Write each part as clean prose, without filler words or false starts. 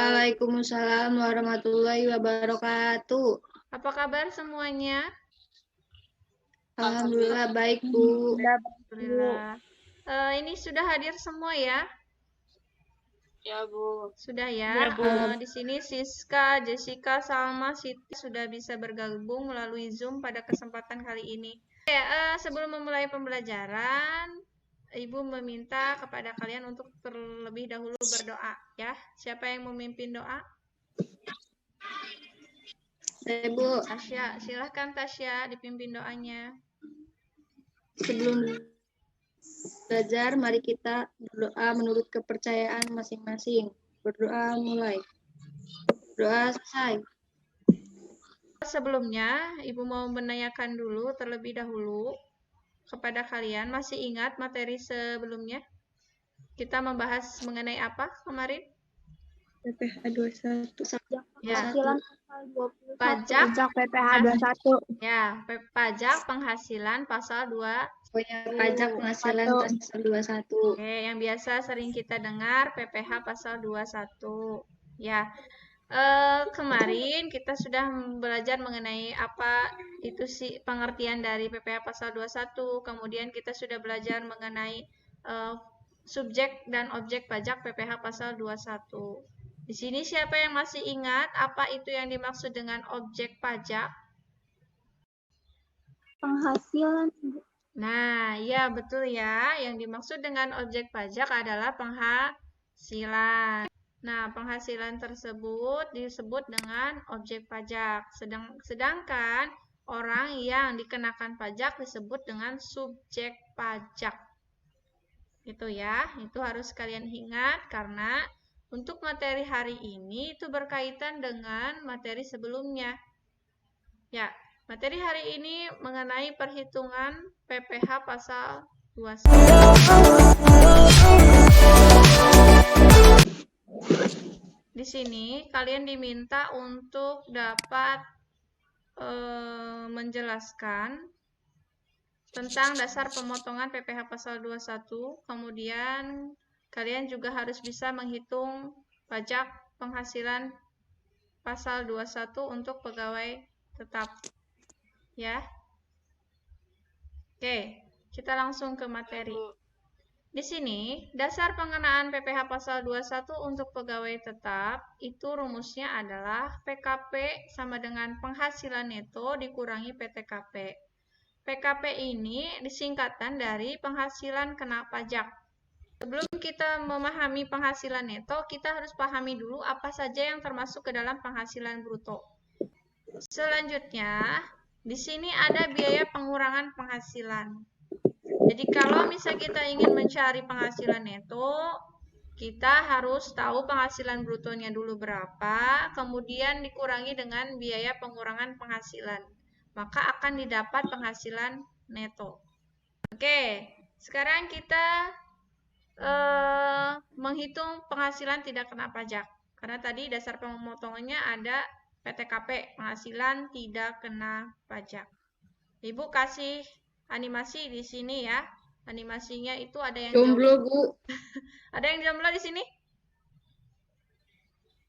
Waalaikumsalam warahmatullahi wabarakatuh. Apa kabar semuanya? Alhamdulillah baik, Bu. Alhamdulillah. Ini sudah hadir semua ya? Ya, Bu. Sudah ya. Ya, Bu. Di sini Siska, Jessica, Salma, Siti sudah bisa bergabung melalui Zoom pada kesempatan kali ini. Oke, sebelum memulai pembelajaran, Ibu meminta kepada kalian untuk terlebih dahulu berdoa ya. Siapa yang memimpin doa? Saya, Bu. Tasya, silahkan Tasya dipimpin doanya. Sebelum belajar, mari kita berdoa menurut kepercayaan masing-masing. Berdoa mulai. Doa selesai. Sebelumnya, Ibu mau menanyakan dulu terlebih dahulu kepada kalian. Masih ingat materi sebelumnya? Kita membahas mengenai apa kemarin? PPH 21. Ya. Penghasilan Pajak PPH 21. Ya, pajak penghasilan pasal 2. Pajak penghasilan pasal 21. Oke, yang biasa sering kita dengar PPH pasal 21. Ya. Kemarin kita sudah belajar mengenai apa itu sih pengertian dari PPH pasal 21. Kemudian kita sudah belajar mengenai subjek dan objek pajak PPH pasal 21. Di sini siapa yang masih ingat apa itu yang dimaksud dengan objek pajak? Penghasilan. Nah, ya betul ya. Yang dimaksud dengan objek pajak adalah penghasilan. Nah, penghasilan tersebut disebut dengan objek pajak. Sedangkan orang yang dikenakan pajak disebut dengan subjek pajak. Itu ya, itu harus kalian ingat karena untuk materi hari ini itu berkaitan dengan materi sebelumnya. Ya, materi hari ini mengenai perhitungan PPH pasal 21. Di sini kalian diminta untuk dapat menjelaskan tentang dasar pemotongan PPH pasal 21. Kemudian kalian juga harus bisa menghitung pajak penghasilan pasal 21 untuk pegawai tetap. Ya. Oke, kita langsung ke materi. Di sini, dasar pengenaan PPH pasal 21 untuk pegawai tetap, itu rumusnya adalah PKP sama dengan penghasilan neto dikurangi PTKP. PKP ini disingkatan dari penghasilan kena pajak. Sebelum kita memahami penghasilan neto, kita harus pahami dulu apa saja yang termasuk ke dalam penghasilan bruto. Selanjutnya, di sini ada biaya pengurangan penghasilan. Jadi kalau misalnya kita ingin mencari penghasilan neto, kita harus tahu penghasilan brutonya dulu berapa, kemudian dikurangi dengan biaya pengurangan penghasilan. Maka akan didapat penghasilan neto. Oke, sekarang kita menghitung penghasilan tidak kena pajak. Karena tadi dasar pemotongannya ada PTKP, penghasilan tidak kena pajak. Ibu kasih animasi di sini ya. Animasinya itu ada yang jomblo, Bu. Ada yang jomblo di sini?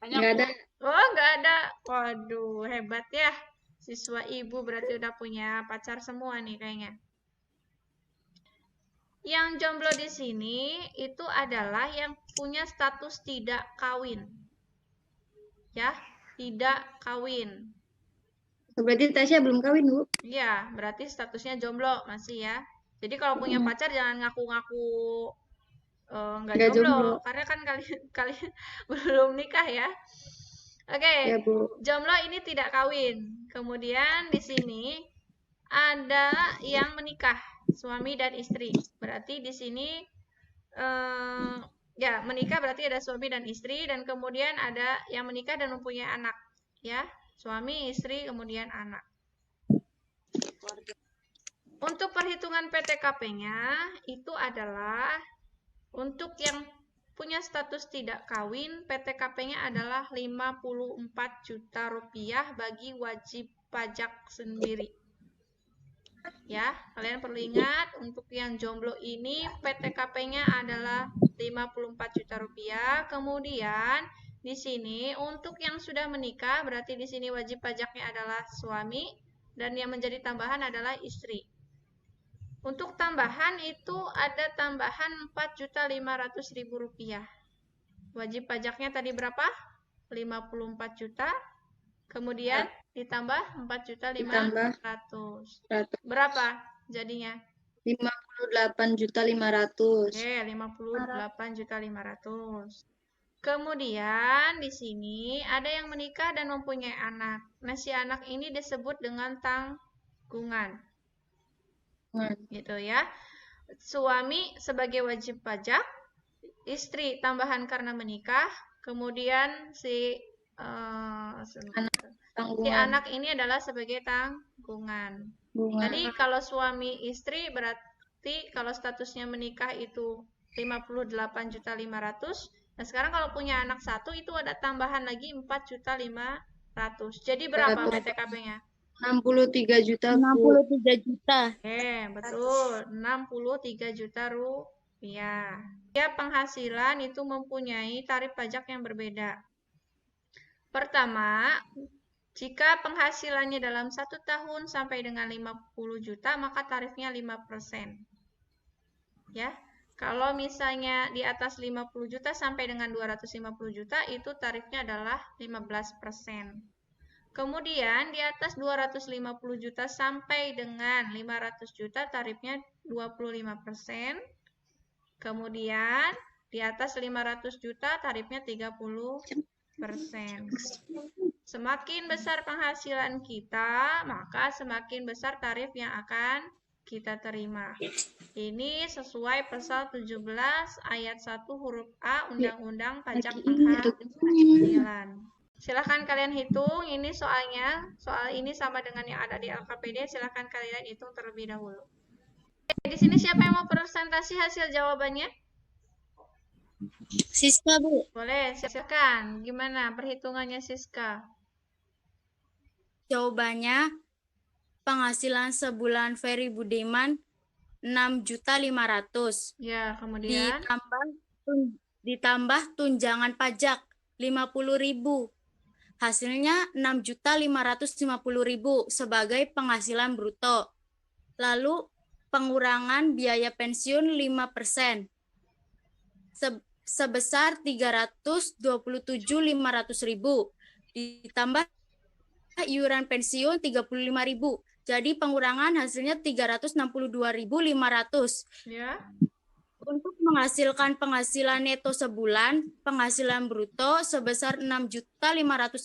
Nggak ada. Oh, nggak ada. Waduh, hebat ya. Siswa ibu berarti udah punya pacar semua nih kayaknya. Yang jomblo di sini itu adalah yang punya status tidak kawin. Ya, tidak kawin. Berarti Tasya belum kawin, Bu? Iya, berarti statusnya jomblo masih ya. Jadi kalau punya pacar jangan ngaku-ngaku nggak jomblo, karena kan kalian belum nikah ya. Oke, ya, jomblo ini tidak kawin. Kemudian di sini ada yang menikah, suami dan istri. Berarti di sini ya menikah berarti ada suami dan istri, dan kemudian ada yang menikah dan mempunyai anak, ya, suami, istri, kemudian anak. Untuk perhitungan PTKP-nya itu adalah untuk yang punya status tidak kawin, PTKP-nya adalah 54 juta rupiah bagi wajib pajak sendiri. Ya, kalian perlu ingat untuk yang jomblo ini PTKP-nya adalah 54 juta rupiah. Kemudian di sini untuk yang sudah menikah berarti di sini wajib pajaknya adalah suami dan yang menjadi tambahan adalah istri. Untuk tambahan itu ada tambahan Rp4.500.000. Wajib pajaknya tadi berapa? 54 juta. Kemudian ditambah 4.500.000. Berapa jadinya? 58.500.000. Oke, 58.500.000. Kemudian di sini ada yang menikah dan mempunyai anak. Nah, si anak ini disebut dengan tanggungan. Gitu ya. Suami sebagai wajib pajak, istri tambahan karena menikah, kemudian si anak ini adalah sebagai tanggungan. Jadi kalau suami istri berarti kalau statusnya menikah itu 58.500.000. Nah, sekarang kalau punya anak satu itu ada tambahan lagi 4.500.000. Jadi berapa PTKP-nya? 63 juta. 63 juta. Betul. 63 juta rupiah. Setiap penghasilan itu mempunyai tarif pajak yang berbeda. Pertama, jika penghasilannya dalam 1 tahun sampai dengan 50 juta, maka tarifnya 5%. Ya. Kalau misalnya di atas 50 juta sampai dengan 250 juta, itu tarifnya adalah 15%. Kemudian di atas 250 juta sampai dengan 500 juta, tarifnya 25%. Kemudian di atas 500 juta, tarifnya 30%. Semakin besar penghasilan kita, maka semakin besar tarif yang akan kita terima. Ini sesuai pasal 17 ayat 1 huruf A Undang-Undang Pajak Penghasilan. Silahkan kalian hitung, ini soalnya, soal ini sama dengan yang ada di LKPD, silahkan kalian hitung terlebih dahulu. Di sini siapa yang mau presentasi hasil jawabannya? Siska, Bu. Boleh, silakan. Gimana perhitungannya Siska? Jawabannya penghasilan sebulan Ferry Budiman 6.500.000. Ya, kemudian ditambah tunjangan pajak 50.000. Hasilnya 6.550.000 sebagai penghasilan bruto. Lalu pengurangan biaya pensiun 5%. Sebesar 327.500.000 ditambah iuran pensiun 35.000. Jadi pengurangan hasilnya 362.500. ya. Untuk menghasilkan penghasilan neto sebulan, penghasilan bruto sebesar 6.550.000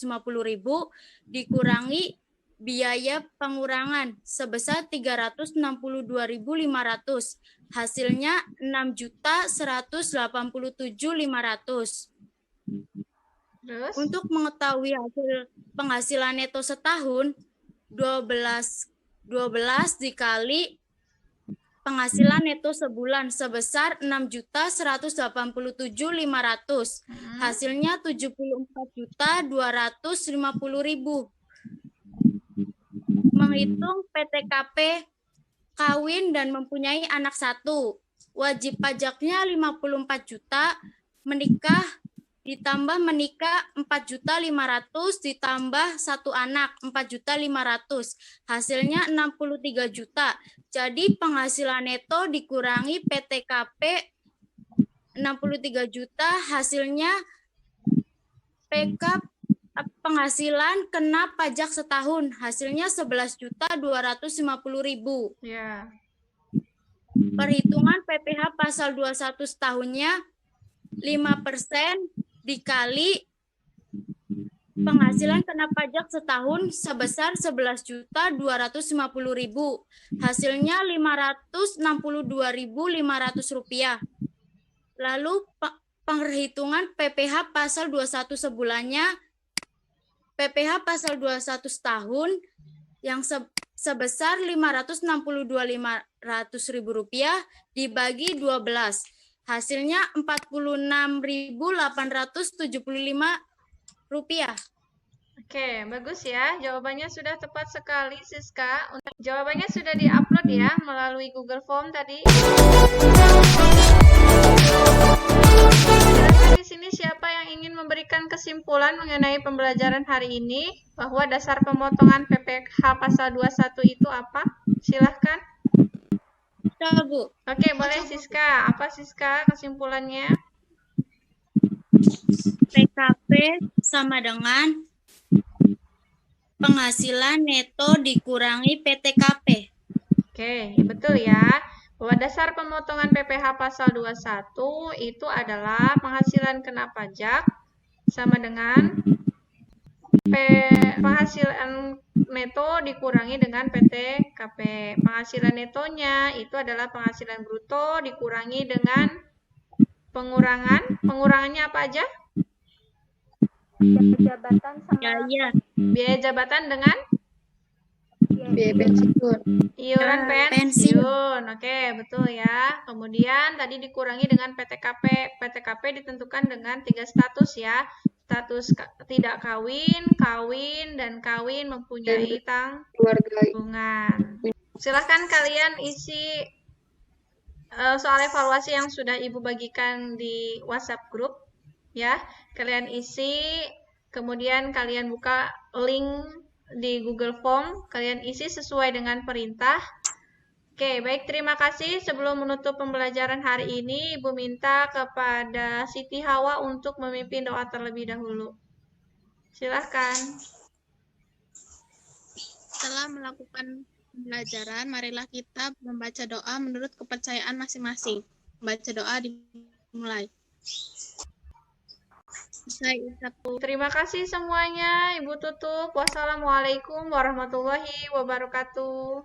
dikurangi biaya pengurangan sebesar 362.500. Hasilnya 6.187.500. Terus? Untuk mengetahui hasil penghasilan neto setahun, 12 dikali penghasilan neto sebulan sebesar 6.187.500. Hasilnya 74.250.000. Menghitung PTKP kawin dan mempunyai anak satu. Wajib pajaknya 54 juta, menikah ditambah menikah 4.500.000 ditambah satu anak 4.500.000. Hasilnya 63 juta. Jadi penghasilan neto dikurangi PTKP 63 juta, hasilnya PK penghasilan kena pajak setahun, hasilnya 11.250.000. Ya. Perhitungan PPh pasal 21 setahunnya 5% dikali penghasilan kena pajak setahun sebesar 11.250.000. Hasilnya 562.500 rupiah. Lalu perhitungan PPh pasal 21 sebulannya, PPh pasal 21 setahun yang sebesar 562.500 rupiah dibagi 12. Hasilnya 46.875 rupiah. Oke, bagus ya. Jawabannya sudah tepat sekali, Siska. Jawabannya sudah di-upload ya melalui Google Form tadi. di sini siapa yang ingin memberikan kesimpulan mengenai pembelajaran hari ini bahwa dasar pemotongan PPh pasal 21 itu apa? Silahkan. Bisa, Bu. Oke, boleh Siska. Apa Siska kesimpulannya? PKP sama dengan penghasilan neto dikurangi PTKP. Oke, betul ya. Bahwa dasar pemotongan PPh pasal 21 itu adalah penghasilan kena pajak sama dengan penghasilan neto dikurangi dengan PTKP. Penghasilan netonya itu adalah penghasilan bruto dikurangi dengan pengurangan. Pengurangannya apa aja? Jabatan sama Biaya Biaya jabatan dengan Biaya pensiun. iuran pensiun. pensiun. Oke, betul ya. Kemudian tadi dikurangi dengan PTKP. PTKP ditentukan dengan 3 status ya. Status tidak kawin, kawin, dan kawin mempunyai Keluarga. tanggungan. Silahkan kalian isi soal evaluasi yang sudah Ibu bagikan di WhatsApp grup. Ya, kalian isi, kemudian kalian buka link di Google Form, kalian isi sesuai dengan perintah. Oke, baik, terima kasih. Sebelum menutup pembelajaran hari ini, Ibu minta kepada Siti Hawa untuk memimpin doa terlebih dahulu. Silahkan. Setelah melakukan pembelajaran, marilah kita membaca doa menurut kepercayaan masing-masing. Membaca doa dimulai. Saya ucapkan Terima kasih semuanya. Ibu tutup. Wassalamualaikum warahmatullahi wabarakatuh.